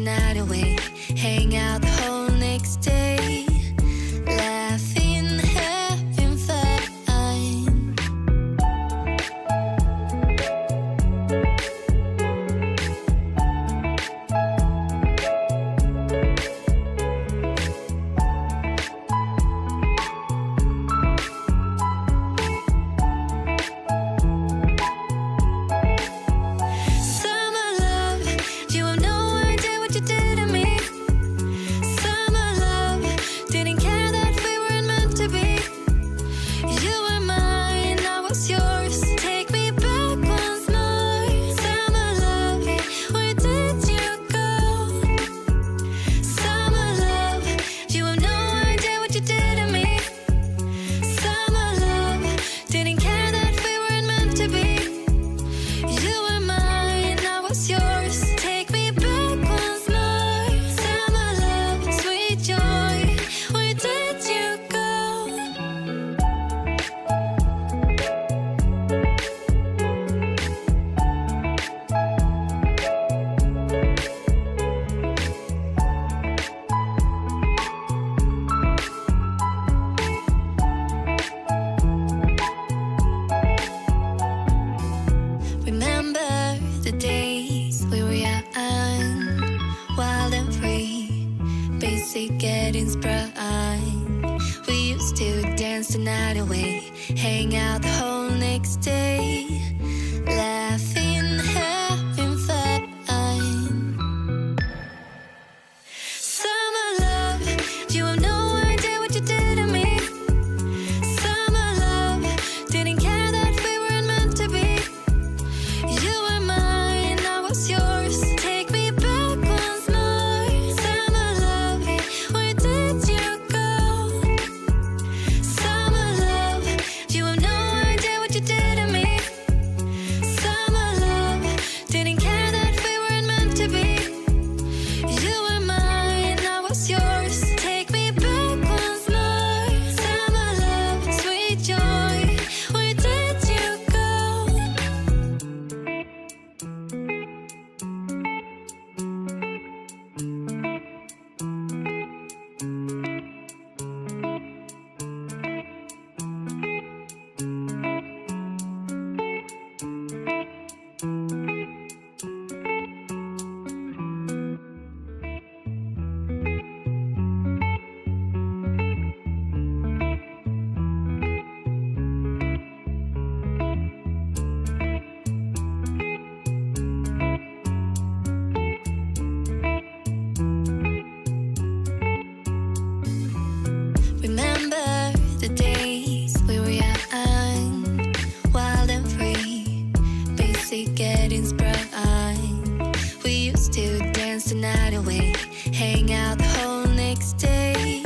night away, hang out the whole next day, laughing, having fun. The days we were young, wild and free, basic getting sprung. We used to dance the night away, hang out the whole next day, laughing, having fun. Summer love, you have no idea what you did to me. Summer love, didn't care that we weren't meant to be. You were mine, I was yours. Take me back once more. Summer love, where did you go? Summer love, you have no idea what you did to me. Summer love, didn't care that we weren't meant to be. You were mine, I was yours. Take me back once more. Summer love, sweet joy, where did you go? Remember the days we were young, wild and free, basic getting sprung. We used to dance the night away, hang out the whole next day,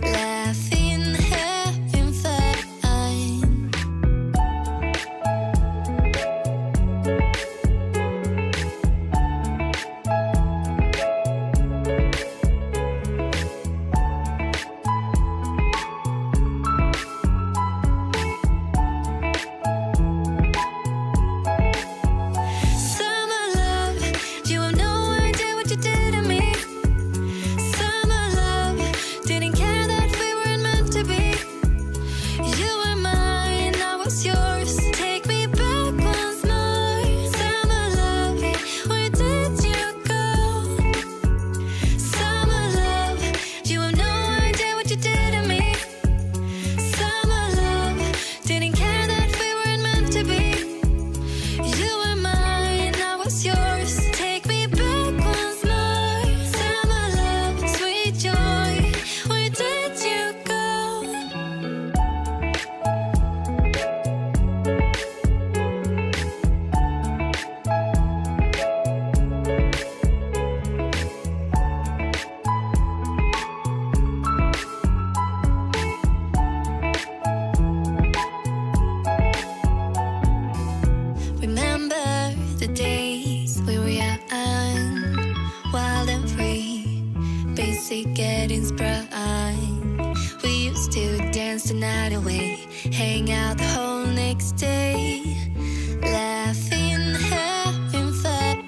laughing, having fun. Summer love, you have no idea what you did to me. Summer love, didn't care that we weren't meant to be. You were mine, I was yours. Take me back once more. Summer love, where did you go? Summer love, you have no idea what you did to me. Summer love, didn't care that we weren't meant to be. You were mine, I was yours. Take me back once more. Summer love, sweet joy, where did you go? Remember the days we were young, wild and free, basic getting sprung. We used to dance the night away, hang out the whole next day, laughing, having fun.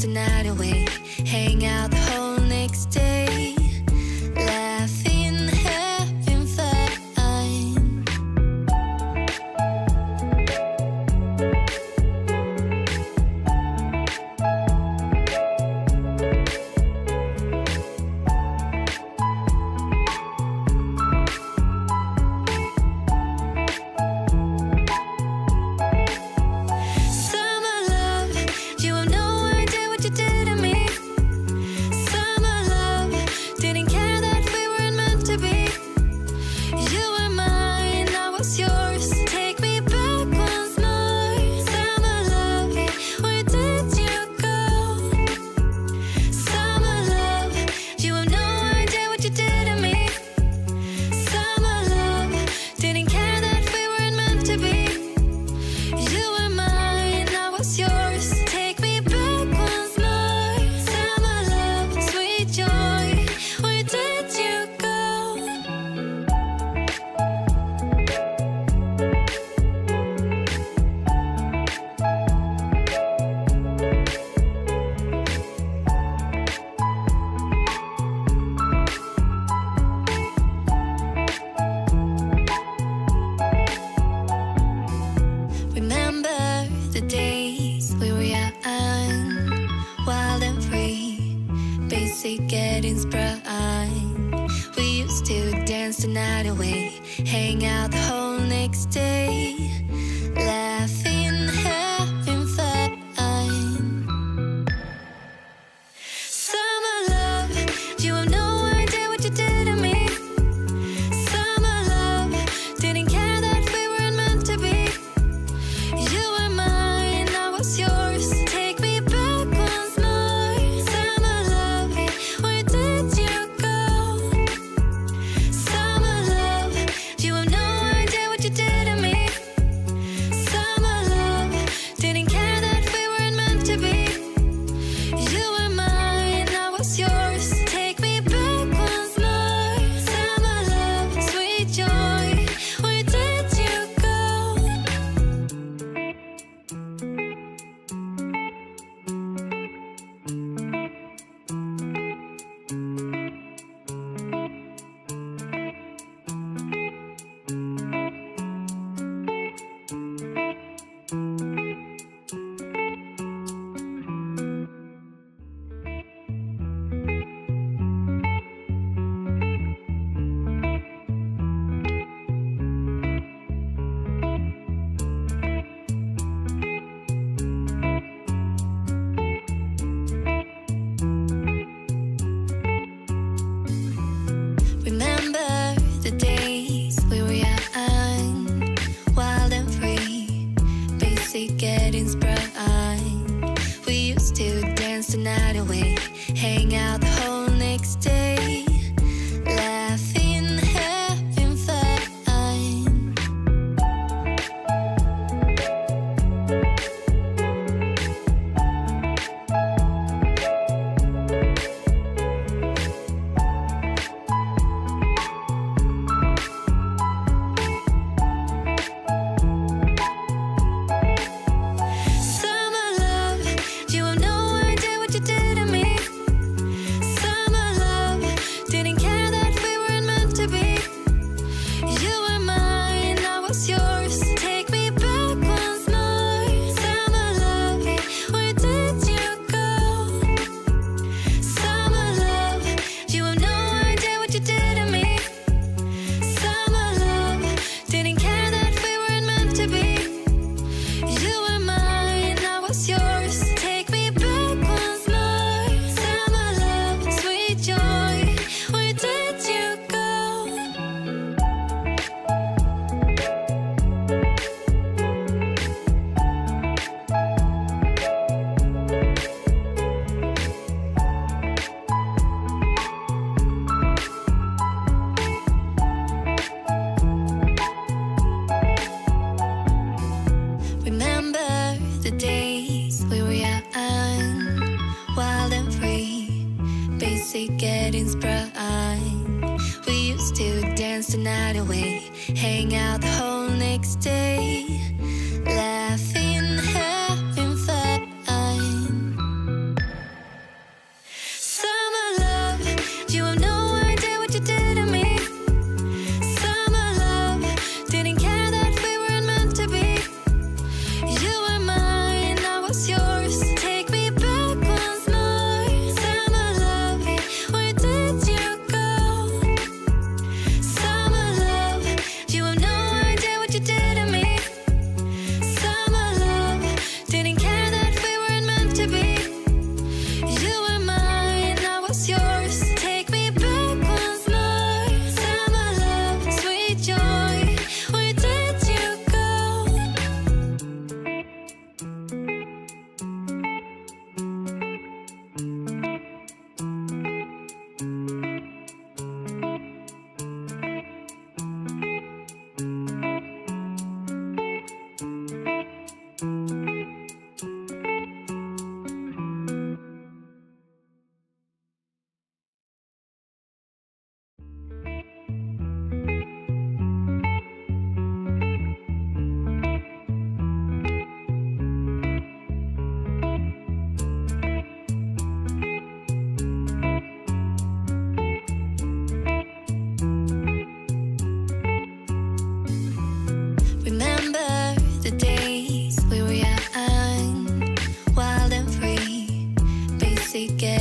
the night away, hang out the whole next day, laughing, having fun. Getting sprung. We used to dance the night away, hang out the whole next day, laughing, having fun. Summer love, you have no idea what you did to me. Summer love, didn't care that we weren't meant to be. You were mine, I was yours. Take me back once more. Summer love, where did you go? Summer love, you have no idea what you did to me. Summer love, didn't care that we weren't meant to be. You were mine, I was yours. Take me back once more. Summer love, sweet joy, where did you go? Remember the days we were young, wild and free, basic getting sprung. We used to dance the night away, hang out the whole next day, laughing, having fun. Summer love, you have no idea what you did to me. Summer love, didn't care that we weren't meant to be. You were mine, I was yours. Take me back once more. Summer love, where did you go? Summer love, you have no idea what you did to me. Summer love, didn't care that we weren't meant to be. You were mine, I was yours. Take me back once more. Summer love, sweet joy, where did you go? Remember the days we were young, wild and free, basic getting sprung. We used to dance the night away, hang out the whole next day, laughing, having fun.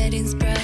wedding's bright.